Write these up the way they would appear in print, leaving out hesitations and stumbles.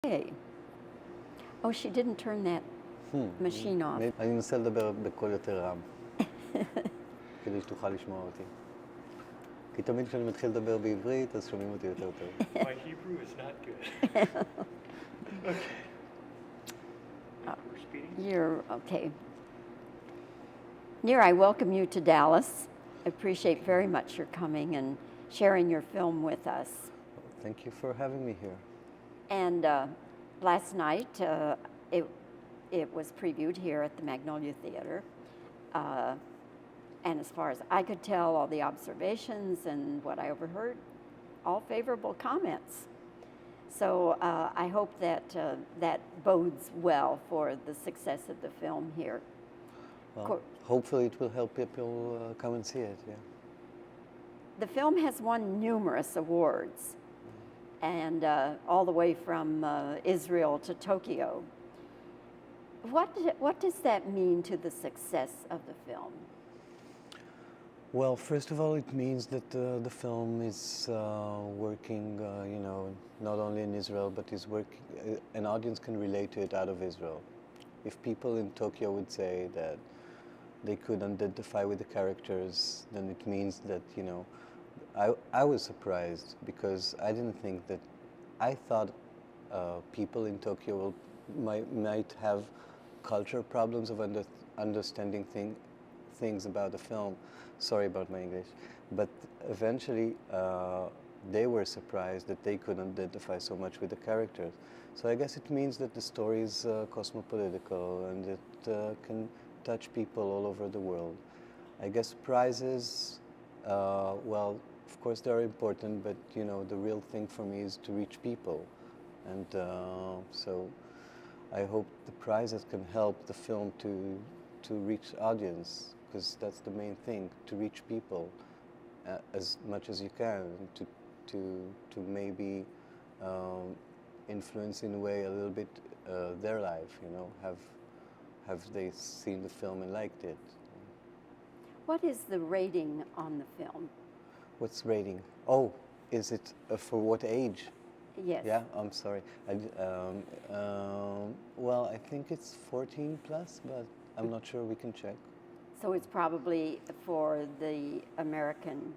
Hey. Oh, she didn't turn that machine off. אני אנסה לדבר בקול יותר רם, כדי שתוכל לשמוע אותי. כי תמיד כשאני מתחיל לדבר בעברית, אז שומעים אותי יותר טוב. My Hebrew is not good. Okay. We're speeding? You're okay. Nir, I welcome you to Dallas. I appreciate very much your coming and sharing your film with us. Thank you for having me here. And last night, it was previewed here at the Magnolia Theater. And as far as I could tell, all the observations and what I overheard, all favorable comments. So I hope that that bodes well for the success of the film here. Well, hopefully it will help people come and see it, yeah. The film has won numerous awards, and all the way from Israel to Tokyo. What does that mean to the success of the film? Well, first of all, it means that the film is working, not only in Israel, but is working. An audience can relate to it out of Israel. If people in Tokyo would say that they could identify with the characters, then it means that, I was surprised because I didn't think that. I thought people in Tokyo might have cultural problems of understanding things about the film. Sorry about my English. But eventually they were surprised that they couldn't identify so much with the characters. So I guess it means that the story is cosmopolitical and it can touch people all over the world. I guess prizes, well, of course they're important, but the real thing for me is to reach people. And so I hope the prizes can help the film to reach audience, because that's the main thing, to reach people as much as you can, to maybe influence in a way a little bit their life, have they seen the film and liked it. What is the rating on the film? What's rating? Oh, is it for what age? Yes. Yeah, I'm sorry. Well, I think it's 14 plus, but I'm not sure, we can check. So it's probably, for the American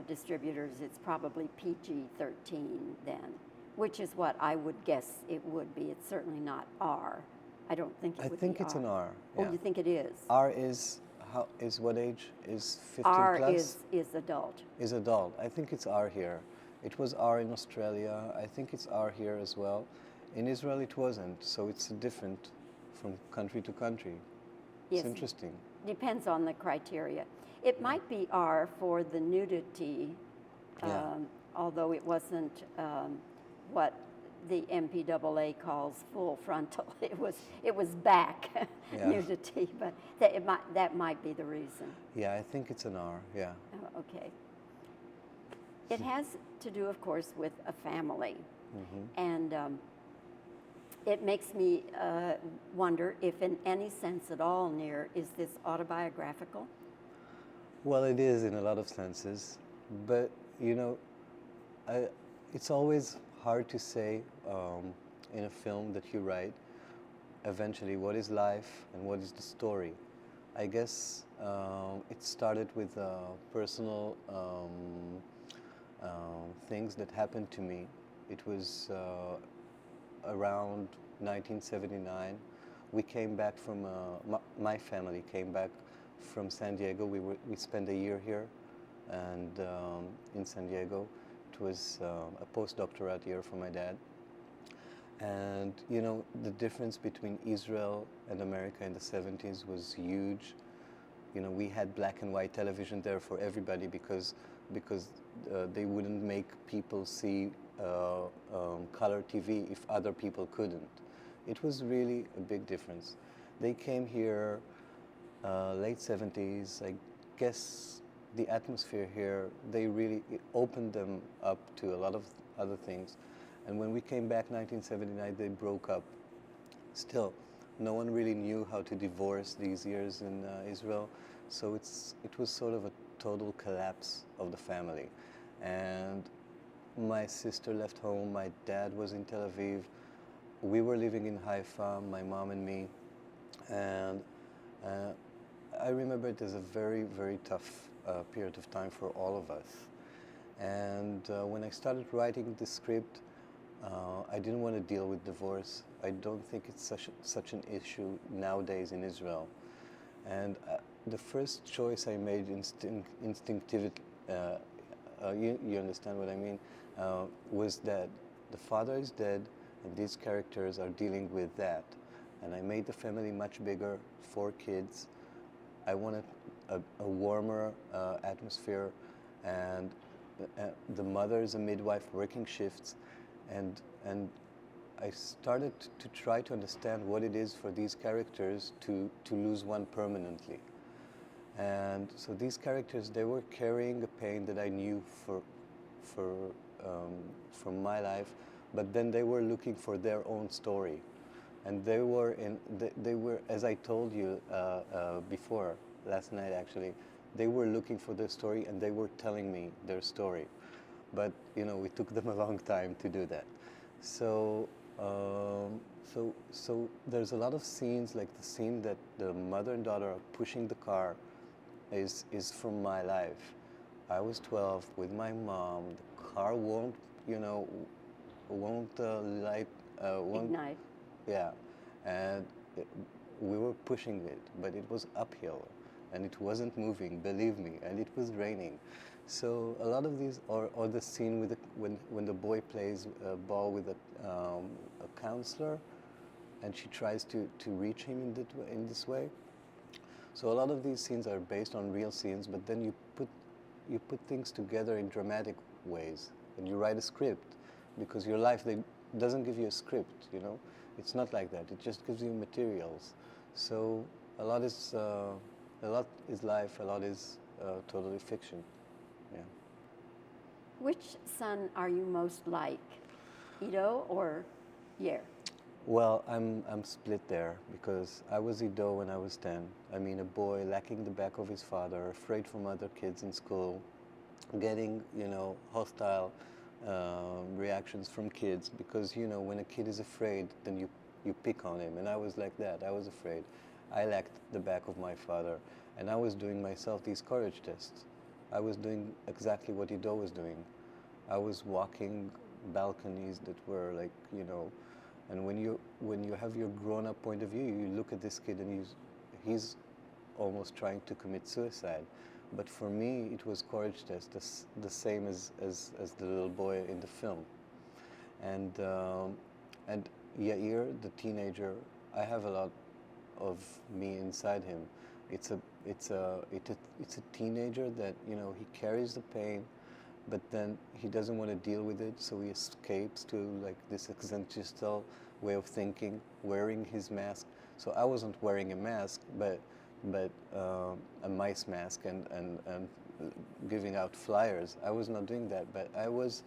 distributors, it's probably PG-13 then, which is what I would guess it would be. It's certainly not R. I don't think it would be R. I think it's an R. Oh, yeah. you think it is? R is what age? Is 15 R plus? is adult. Is adult. I think it's R here. It was R in Australia. I think it's R here as well. In Israel it wasn't, so it's different from country to country. Yes. It's interesting. Depends on the criteria. It might be R for the nudity, although it wasn't what the MPAA calls full frontal. It was back nudity, but that might be the reason. Yeah, I think it's an R. Yeah. Oh, okay. It has to do, of course, with a family, and it makes me wonder if, in any sense at all, Nir, is this autobiographical? Well, it is in a lot of senses, but it's always hard to say in a film that you write eventually what is life and what is the story. I guess it started with personal things that happened to me. It was around 1979. We came back from, my family came back from San Diego. We spent a year here, and in San Diego. It was a postdoctorate year for my dad. And the difference between Israel and America in the 70s was huge. We had black and white television there for everybody because they wouldn't make people see color TV if other people couldn't. It was really a big difference. They came here late 70s. I guess the atmosphere here, it opened them up to a lot of other things. And when we came back 1979, they broke up. Still, no one really knew how to divorce these years in Israel. So it was sort of a total collapse of the family. And my sister left home, my dad was in Tel Aviv. we were living in Haifa, my mom and me, and I remember it as a very, very tough period of time for all of us. And when I started writing the script, I didn't want to deal with divorce. I don't think it's such an issue nowadays in Israel. And the first choice I made instinctively, you understand what I mean, was that the father is dead and these characters are dealing with that. And I made the family much bigger, 4 kids. I wanted a warmer atmosphere, and the mother is a midwife working shifts, and I started to try to understand what it is for these characters to lose one permanently. And so these characters, they were carrying a pain that I knew from my life, but then they were looking for their own story. And they were, as I told you before, last night actually, they were looking for their story and they were telling me their story. But, you know, it took them a long time to do that. So, so there's a lot of scenes, like the scene that the mother and daughter are pushing the car is from my life. I was 12 with my mom. The car won't, you know, Ignite. Yeah, and we were pushing it, but it was uphill, and it wasn't moving, believe me, and it was raining. So a lot of these, or the scene with when the boy plays ball with a counselor, and she tries to reach him in this way. So a lot of these scenes are based on real scenes, but then you put things together in dramatic ways, and you write a script, because your life doesn't give you a script, you know. It's not like that. It just gives you materials. So a lot is life. A lot is totally fiction. Yeah. Which son are you most like, Ido or Yair? Well, I'm split there, because I was Ido when I was 10. I mean, a boy lacking the back of his father, afraid from other kids in school, getting, you know, hostile reactions from kids, because, you know, when a kid is afraid, then you pick on him. And I was like that. I was afraid. I lacked the back of my father, and I was doing myself these courage tests. I was doing exactly what Ido was doing. I was walking balconies that were like, you know, and when you have your grown-up point of view, you look at this kid and he's almost trying to commit suicide. But for me, it was courage test, the same as the little boy in the film. And Yair, the teenager, I have a lot of me inside him. It's a teenager that, you know, he carries the pain, but then he doesn't want to deal with it, so he escapes to like this existential way of thinking, wearing his mask. So I wasn't wearing a mask, but a mice mask and giving out flyers. I was not doing that, but I was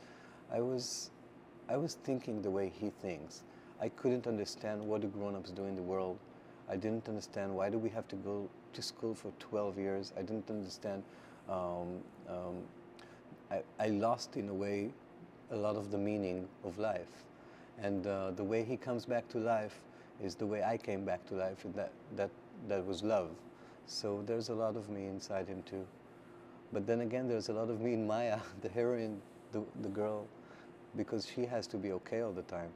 thinking the way he thinks. I couldn't understand what the grown-ups do in the world. I didn't understand why do we have to go to school for 12 years. I didn't understand. I lost, in a way, a lot of the meaning of life. And the way he comes back to life is the way I came back to life, and that was love. So there's a lot of me inside him too. But then again, there's a lot of me in Maya, the heroine, the girl, because she has to be okay all the time,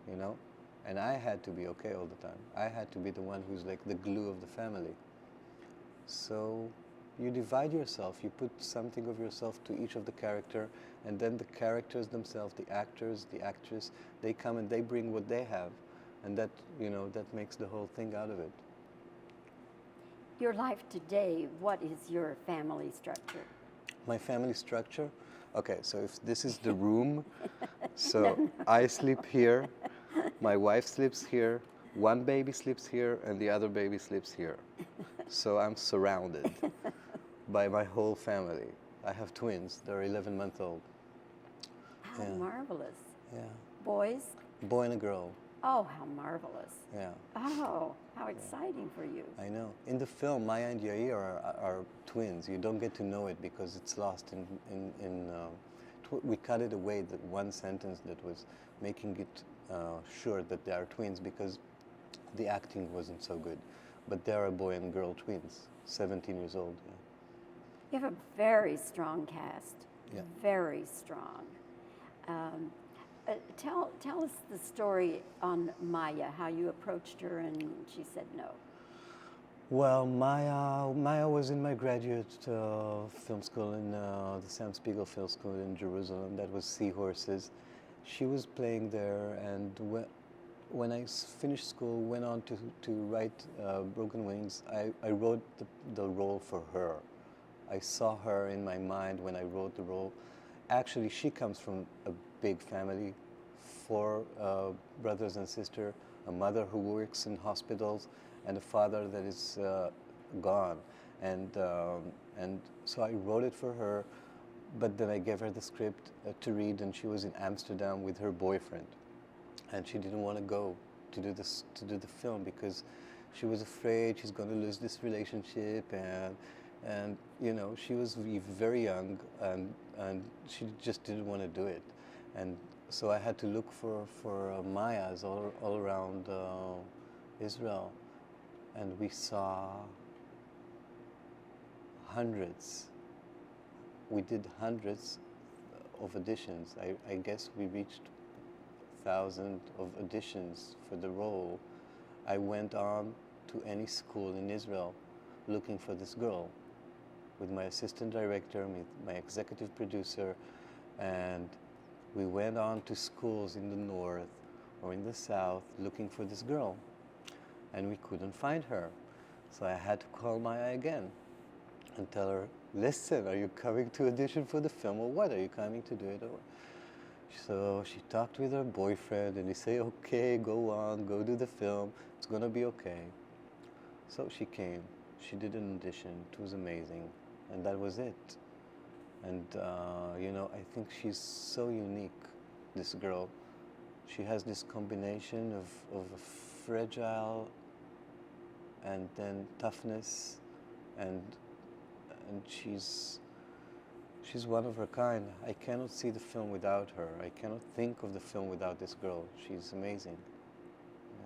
you know? And I had to be okay all the time. I had to be the one who's like the glue of the family. So you divide yourself, you put something of yourself to each of the character, and then the characters themselves, the actors, the actress, they come and they bring what they have, and that, you know, that makes the whole thing out of it. Your life today, what is your family structure? My family structure? Okay, so if this is the room, so I sleep here, my wife sleeps here, one baby sleeps here, and the other baby sleeps here. So I'm surrounded by my whole family. I have twins, they're 11-month-old. How Yeah. marvelous. Yeah, Boys? boy and a girl. Oh, how marvelous. Yeah, Oh, how exciting for you. I know. In the film, Maya and Yair are twins. You don't get to know it because it's lost we cut it away, that one sentence that was making it sure that they are twins because the acting wasn't so good. But they are a boy and girl twins, 17 years old. You have a very strong cast. Yeah. Very strong. Tell us the story on Maya, how you approached her and she said no. Well, Maya was in my graduate film school in the Sam Spiegel Film School in Jerusalem. That was Seahorses. She was playing there, and when I finished school, went on to write Broken Wings. I wrote the role for her. I saw her in my mind when I wrote the role. Actually, she comes from a big family, 4 brothers and sisters, a mother who works in hospitals, and a father that is gone. And so I wrote it for her, but then I gave her the script to read, and she was in Amsterdam with her boyfriend. And she didn't want to go to do the film because she was afraid she's going to lose this relationship, and you know, she was very young, and she just didn't want to do it. And so I had to look for Mayas all around Israel, and we saw hundreds. We did hundreds of auditions. I guess we reached 1,000 of auditions for the role. I went on to any school in Israel looking for this girl with my assistant director, my executive producer, and we went on to schools in the north or in the south looking for this girl, and we couldn't find her. So I had to call Maya again and tell her, listen, are you coming to audition for the film or what? Are you coming to do it? So she talked with her boyfriend, and he said, okay, go on, go do the film. It's going to be okay. So she came. She did an audition. It was amazing. And that was it. And, you know, I think she's so unique, this girl. She has this combination of fragile and then toughness, and she's one of her kind. I cannot see the film without her. I cannot think of the film without this girl. She's amazing.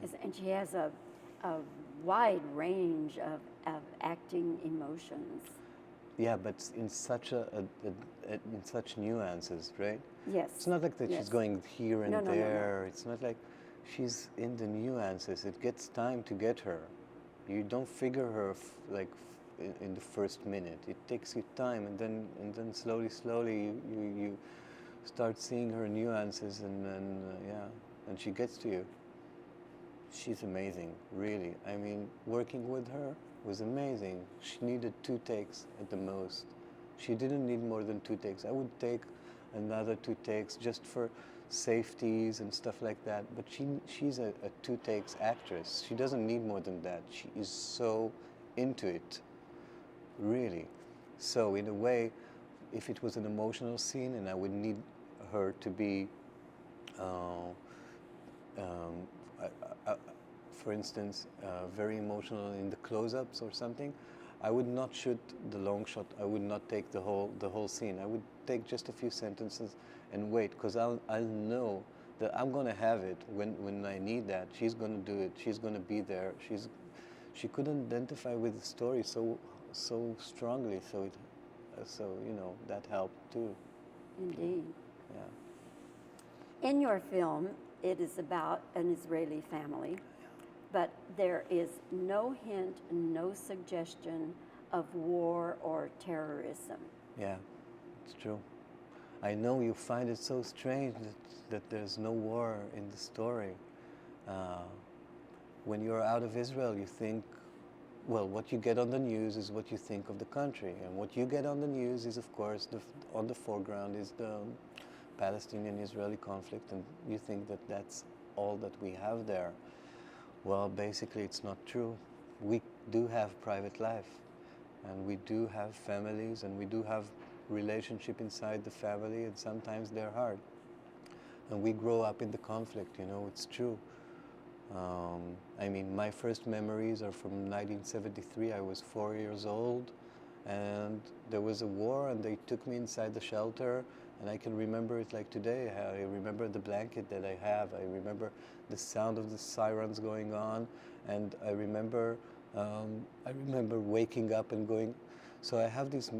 Yes, and she has a wide range of acting emotions. Yeah, but in such in such nuances, right? Yes. It's not like that yes. she's going here and No, no, there. no. It's not like she's in the nuances. It gets time to get her. You don't figure her in the first minute. It takes you time, and then slowly you start seeing her nuances, and she gets to you. She's amazing, really. I mean, working with her was amazing. She needed 2 takes at the most. She didn't need more than 2 takes. I would take another 2 takes just for safeties and stuff like that. But she's a 2 takes actress. She doesn't need more than that. She is so into it, really. So in a way, if it was an emotional scene and I would need her to be for instance, very emotional in the close-ups or something, I would not shoot the long shot. I would not take the whole scene. I would take just a few sentences and wait, because I'll know that I'm going to have it when I need that. She's going to do it. She's going to be there. She could identify with the story so strongly. So you know, that helped too. Indeed. Yeah. In your film, it is about an Israeli family, but there is no hint, no suggestion of war or terrorism. Yeah, it's true. I know you find it so strange that there's no war in the story. When you're out of Israel, you think, well, what you get on the news is what you think of the country. And what you get on the news is, of course, on the foreground is the Palestinian-Israeli conflict, and you think that that's all that we have there. Well, basically, it's not true. We do have private life, and we do have families, and we do have relationship inside the family, and sometimes they're hard. And we grow up in the conflict, you know, it's true. I mean, my first memories are from 1973. I was 4 years old, and there was a war, and they took me inside the shelter, And I can remember it like today. I remember the blanket that I have. I remember the sound of the sirens going on, and I remember waking up and going. So I have this.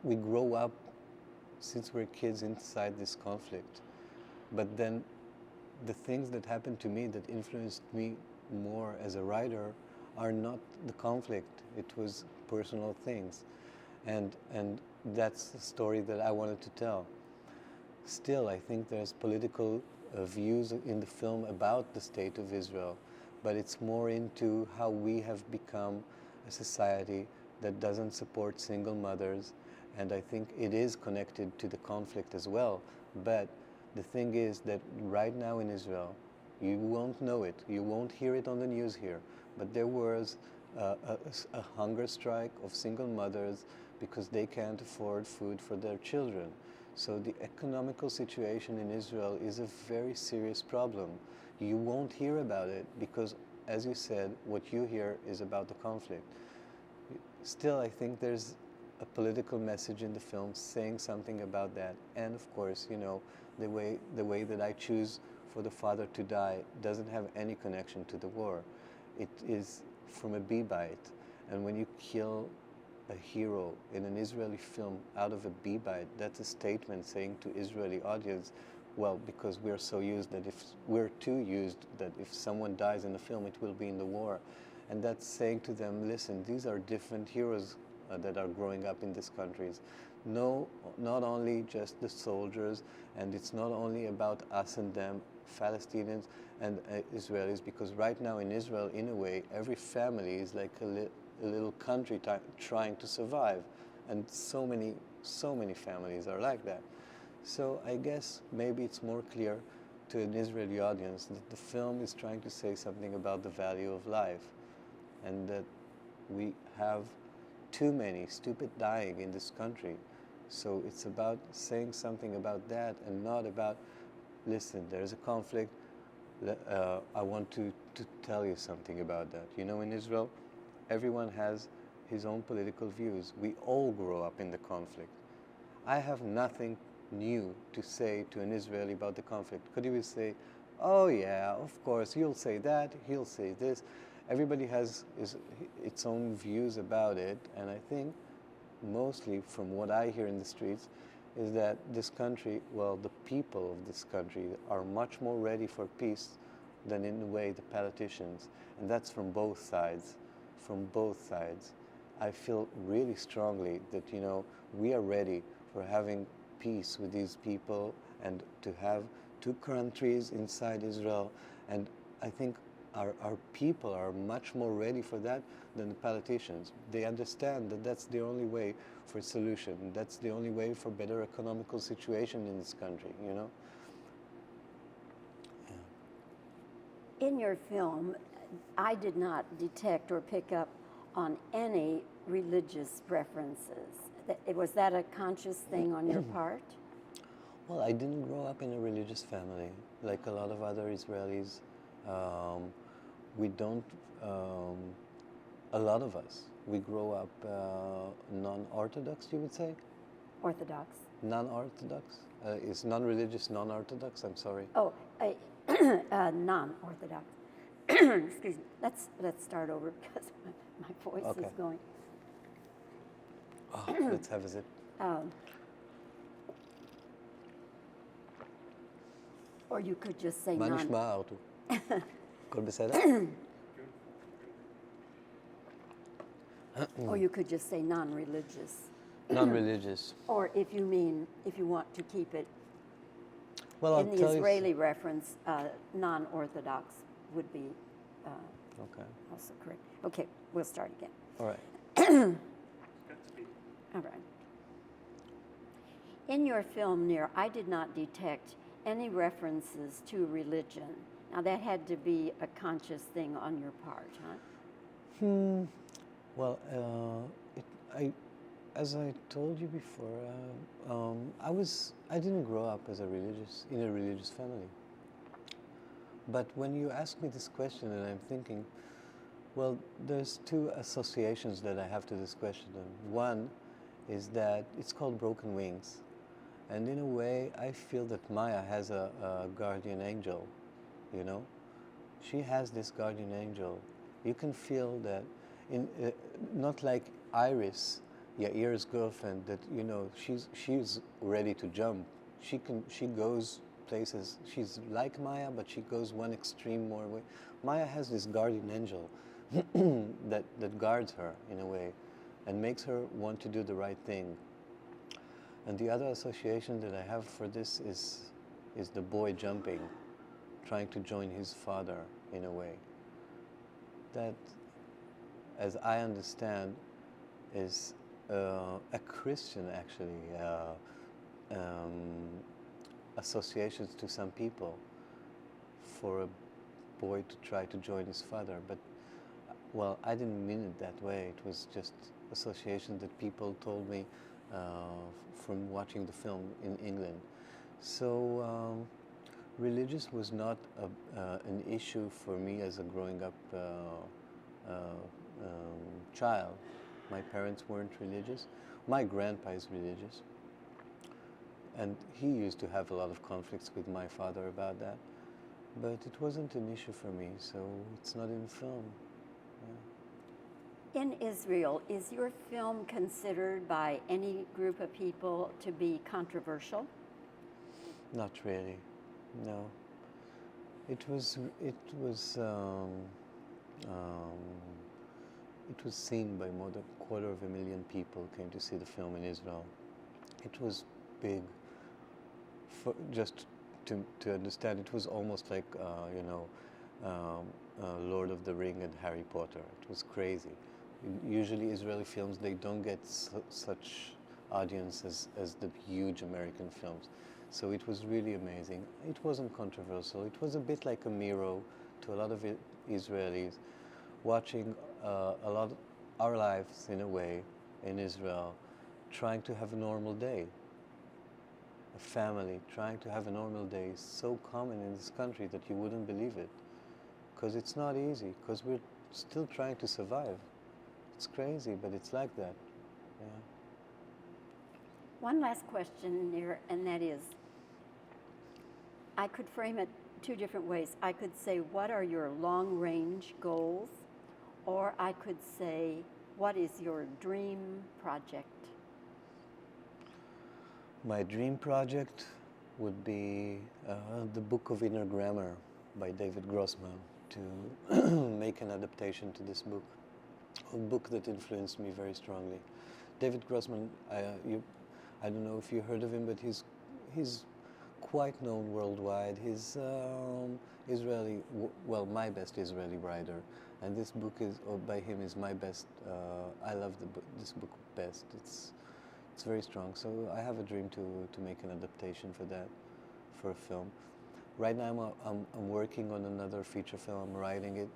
We grow up since we're kids inside this conflict, but then the things that happened to me that influenced me more as a writer are not the conflict. It was personal things, and that's the story that I wanted to tell. Still, I think there's political views in the film about the state of Israel, but it's more into how we have become a society that doesn't support single mothers, and I think it is connected to the conflict as well. But the thing is that right now in Israel, you won't know it, you won't hear it on the news here, but there was a hunger strike of single mothers because they can't afford food for their children. So the economical situation in Israel is a very serious problem. You won't hear about it because, as you said, what you hear is about the conflict. Still, I think there's a political message in the film saying something about that. And of course, you know, the way that I choose for the father to die doesn't have any connection to the war. It is from a bee bite. And when you kill a hero in an Israeli film out of a bee bite, that's a statement saying to Israeli audience, well, because we're so used that if we're too used that if someone dies in the film, it will be in the war. And that's saying to them, listen, these are different heroes that are growing up in these countries. No, not only just the soldiers, and it's not only about us and them, Palestinians and Israelis, because right now in Israel, in a way, every family is like a little country trying to survive, and so many families are like that. So I guess maybe it's more clear to an Israeli audience that the film is trying to say something about the value of life, and that we have too many stupid dying in this country. So it's about saying something about that and not about, listen, there's a conflict, I want to tell you something about that. You know, in Israel, everyone has his own political views. We all grow up in the conflict. I have nothing new to say to an Israeli about the conflict. Could he say, oh yeah, of course, you'll say that, he'll say this. Everybody has its own views about it, and I think mostly from what I hear in the streets is that this country, well, the people of this country are much more ready for peace than in a way the politicians, and that's from both sides. From both sides. I feel really strongly that, you know, we are ready for having peace with these people and to have two countries inside Israel, and I think our people are much more ready for that than the politicians. They understand that that's the only way for a solution. That's the only way for better economical situation in this country, you know? Yeah. In your film, I did not detect or pick up on any religious references. Was that a conscious thing on your part? Well, I didn't grow up in a religious family like a lot of other Israelis. We don't, a lot of us, we grow up non-Orthodox, you would say? Orthodox. Non-Orthodox? Is non-religious non-Orthodox? I'm sorry. Oh, non-Orthodox. Excuse me. Let's start over because my voice is going. Oh, let's have a sip. Or you could just say מה non. נשמע, ארתור? הכל בסדר? Or you could just say non-religious. Non-religious. Or if you want to keep it Well, in the Israeli reference, non-Orthodox would be Okay. also correct. Okay, we'll start again. All right. All right. In your film, Nir, I did not detect any references to religion. Now, that had to be a conscious thing on your part, huh? Well, as I told you before, I didn't grow up in a religious family. But when you ask me this question, and I'm thinking, well, there's two associations that I have to this question. And one is that it's called Broken Wings. And in a way, I feel that Maya has a guardian angel, you know? She has this guardian angel. You can feel that, not like Iris, Yair's girlfriend, that, you know, she's ready to jump. She goes places. She's like Maya, but she goes one extreme more way. Maya has this guardian angel that guards her in a way and makes her want to do the right thing. And the other association that I have for this is the boy jumping, trying to join his father in a way. That, as I understand, is a Christian actually associations to some people for a boy to try to join his father. But well, I didn't mean it that way. It was just association that people told me from watching the film in England. So religious was not an issue for me as a growing up child. My parents weren't religious. My grandpa is religious. And he used to have a lot of conflicts with my father about that. But it wasn't an issue for me, so it's not in film. Yeah. In Israel, is your film considered by any group of people to be controversial? Not really, no. It was seen by more than 250,000 people came to see the film in Israel. It was big. Just to understand, it was almost like Lord of the Ring and Harry Potter. It was crazy. Usually Israeli films, they don't get such audience as the huge American films. So it was really amazing. It wasn't controversial. It was a bit like a mirror to a lot of Israelis watching a lot of our lives in a way in Israel, trying to have a normal day. A family trying to have a normal day is so common in this country that you wouldn't believe it. Because it's not easy, because we're still trying to survive. It's crazy, but it's like that. Yeah. One last question here, and that is, I could frame it two different ways. I could say, what are your long-range goals? Or I could say, what is your dream project? My dream project would be the Book of Inner Grammar by David Grossman, to make an adaptation to this book, a book that influenced me very strongly. David Grossman, I don't know if you heard of him, but he's quite known worldwide. He's Israeli, well, my best Israeli writer, and this book by him is my best. I love this book best. It's very strong. So I have a dream to make an adaptation for that, for a film. Right now I'm working on another feature film. I'm writing it.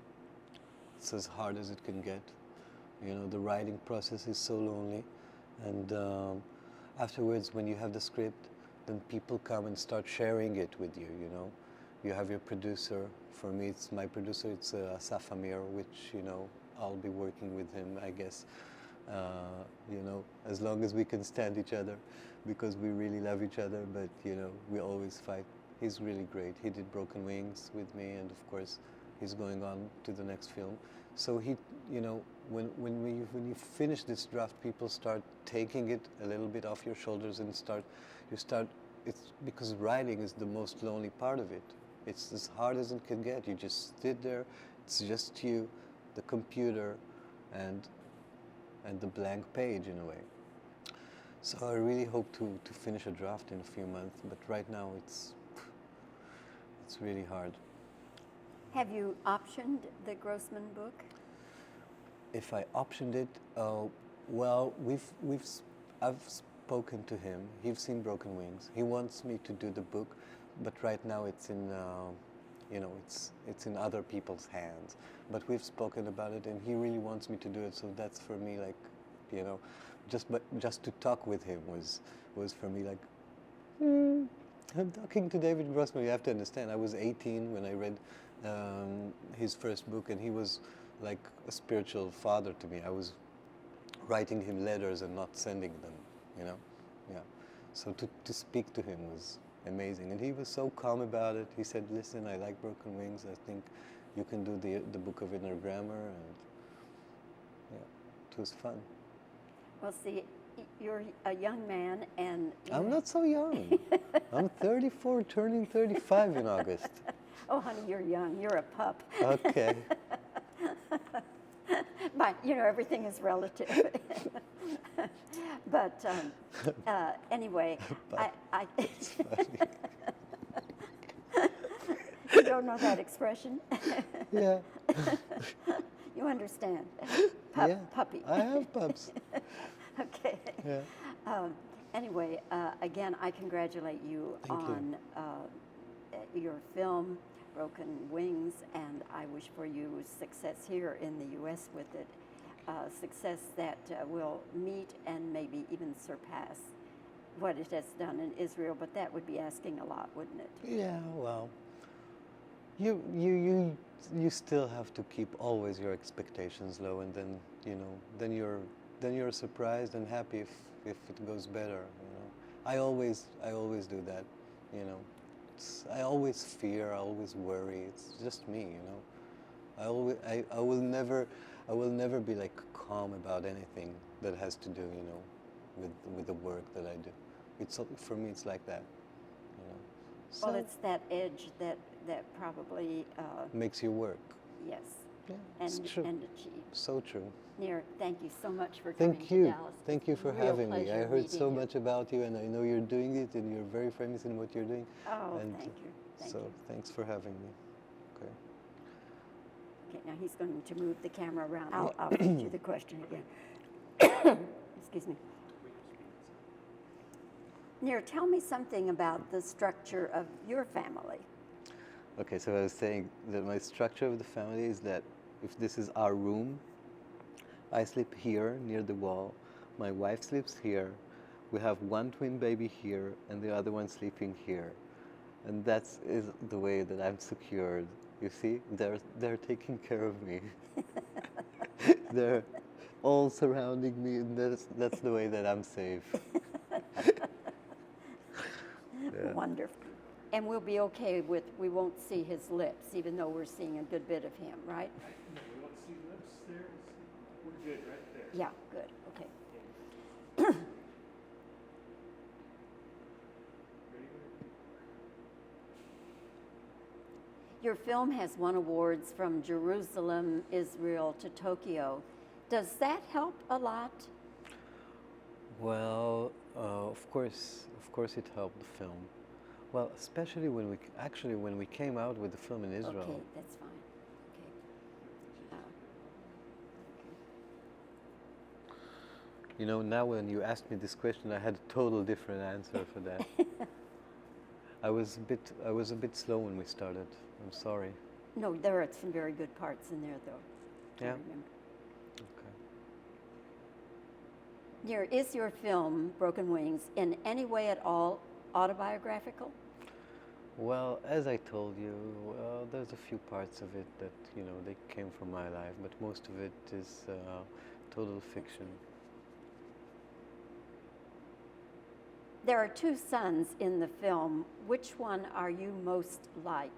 It's as hard as it can get. You know, the writing process is so lonely. And afterwards, when you have the script, then people come and start sharing it with you, you know. You have your producer. For me, it's my producer. It's Asaf Amir, which, you know, I'll be working with him, I guess. You know, as long as we can stand each other, because we really love each other, but, you know, we always fight. He's really great. He did Broken Wings with me, and of course, he's going on to the next film. So he, you know, when you finish this draft, people start taking it a little bit off your shoulders and it's because writing is the most lonely part of it. It's as hard as it can get. You just sit there, it's just you, the computer, and the blank page in a way. So I really hope to finish a draft in a few months, but right now it's really hard. Have you optioned the Grossman book? If I optioned it, well, I've spoken to him. He's seen Broken Wings. He wants me to do the book, but right now it's in, you know, it's in other people's hands. But we've spoken about it, and he really wants me to do it. So that's for me, like, you know, just to talk with him was for me like, I'm talking to David Grossman. You have to understand, I was 18 when I read his first book, and he was like a spiritual father to me. I was writing him letters and not sending them, you know? Yeah. So to speak to him was amazing, and he was so calm about it. He said, "Listen, I like Broken Wings. I think you can do the Book of Inner Grammar," and yeah, it was fun. Well, see, you're a young man, and I'm not so young. I'm 34, turning 35 in August. oh, honey, you're young. You're a pup. Okay. But you know, everything is relative. But anyway, I It's funny. you don't know that expression? Yeah. You understand? Yeah. Puppy. I have pups. Okay. Yeah. Anyway, again, I congratulate you Thank you. on your film, Broken Wings, and I wish for you success here in the U.S. with it. Success that will meet and maybe even surpass what it has done in Israel, but that would be asking a lot, wouldn't it? Yeah, well, you still have to keep always your expectations low, and then then you're surprised and happy if it goes better. You know, I always do that. You know, I always fear, I always worry. It's just me. You know, I will never be like calm about anything that has to do, you know, with the work that I do. It's for me, it's like that. You know. So Well, it's that edge that probably makes you work. yes, Yeah, it's true. and achieve. So true. Nir, thank you so much for coming Thank to you. Dallas. Thank you It's a for real having me. I pleasure heard so meeting you. much about you, and I know you're doing it, and you're very famous in what you're doing. Oh, and thank you. Thank so you. thanks for having me. Okay. Okay, now he's going to move the camera around. I'll ask you the question again. Excuse me. Nir, tell me something about the structure of your family. Okay, so I was saying that my structure of the family is that if this is our room, I sleep here near the wall. My wife sleeps here. We have one twin baby here, and the other one sleeping here. And that's is the way that I'm secured. You see, they're taking care of me. They're all surrounding me, and that's the way that I'm safe. Yeah. Wonderful. And we'll be okay with, we won't see his lips, even though we're seeing a good bit of him, right? No, we want to see lips there. We're good right there. Yeah, good, okay. Ready? Your film has won awards from Jerusalem, Israel to Tokyo. Does that help a lot? Well, of course it helped the film. Well, especially when we came out with the film in Israel. Okay, that's fine. Okay. You know, now when you asked me this question, I had a total different answer for that. I was a bit slow when we started. I'm sorry. No, there are some very good parts in there, though. I Yeah. remember. Okay. Nir, is your film, Broken Wings, in any way at all autobiographical? Well, as I told you, there's a few parts of it that, you know, they came from my life, but most of it is total fiction. There are two sons in the film. Which one are you most like?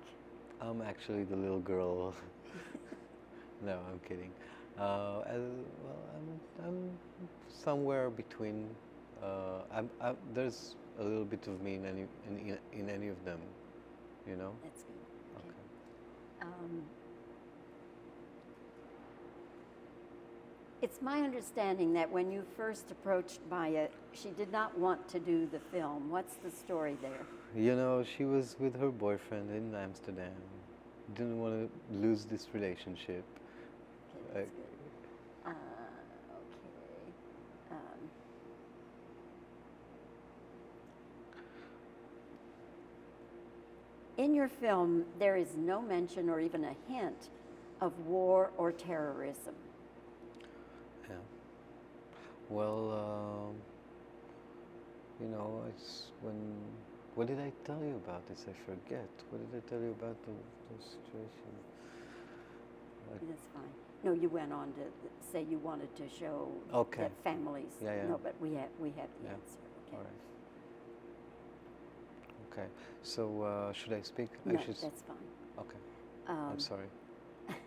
I'm actually the little girl. No, I'm kidding. Well, I'm somewhere between. There's a little bit of me in any of them, you know. That's good. Okay. It's my understanding that when you first approached Maya, she did not want to do the film. What's the story there? You know, she was with her boyfriend in Amsterdam. Didn't want to lose this relationship. Okay, that's good. In your film, there is no mention or even a hint of war or terrorism. Yeah. Well, you know, it's when. What did I tell you about this? I forget. What did I tell you about the situation? That's fine. No, you went on to say you wanted to show Okay. that families. Yeah, yeah. No, but we have the Yeah. answer. Okay. All right. Okay. So should I speak? No, I should. that's fine. Okay. I'm Um, sorry. Okay.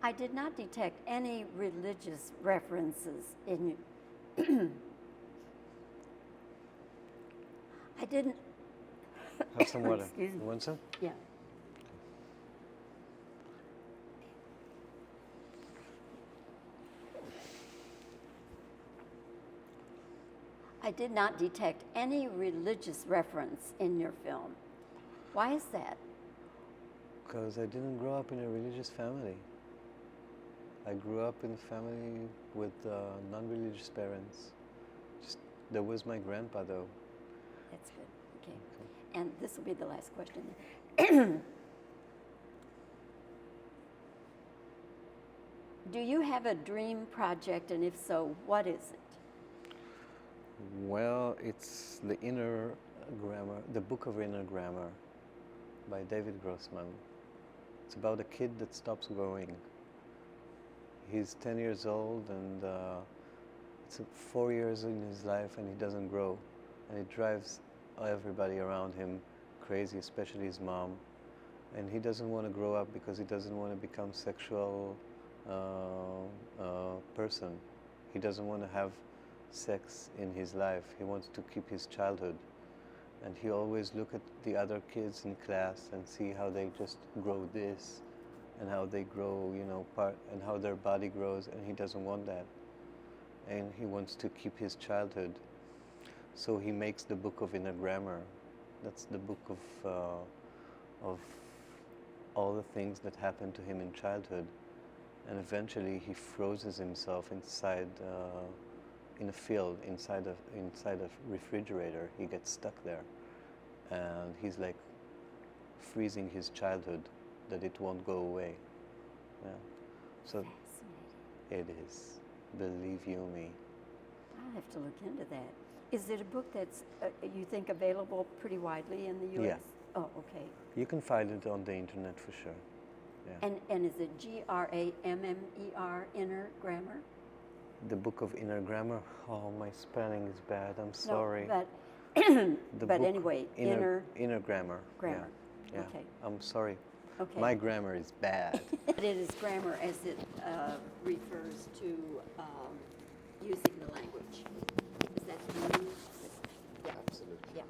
I did not detect any religious references in you. I didn't. Have some water. Excuse me. You want some? Yeah. I did not detect any religious reference in your film. Why is that? Because I didn't grow up in a religious family. I grew up in a family with non-religious parents. Just there was my grandpa though. That's good. Okay. And this will be the last question. Do you have a dream project, and if so, what is it? Well, it's the Inner Grammar, the Book of Inner Grammar by David Grossman. It's about a kid that stops growing. He's 10 years old and it's 4 years in his life and he doesn't grow. And it drives everybody around him crazy, especially his mom. And he doesn't want to grow up because he doesn't want to become sexual person. He doesn't want to have sex in his life. He wants to keep his childhood. And he always look at the other kids in class and see how they just grow this and how they grow, you know, and how their body grows, and he doesn't want that. And he wants to keep his childhood. So he makes the Book of Inner Grammar. That's the book of all the things that happened to him in childhood. And eventually he freezes himself inside in a field, inside a refrigerator. He gets stuck there. And he's like freezing his childhood, that it won't go away. Yeah. So Fascinating. it is. Believe you me. I'll have to look into that. Is it a book that's, you think, available pretty widely in the U.S.? Yeah. Oh, okay. You can find it on the internet for sure. Yeah. And is it Grammer, Inner Grammar? The Book of Inner Grammar. Oh, my spelling is bad. I'm sorry. No, The but book anyway, Inner Grammar. Grammar. Yeah. Yeah. Okay. I'm sorry. Okay. My grammar is bad. But it is grammar as it refers to using the language. Is that the meaning? Absolutely. Yeah.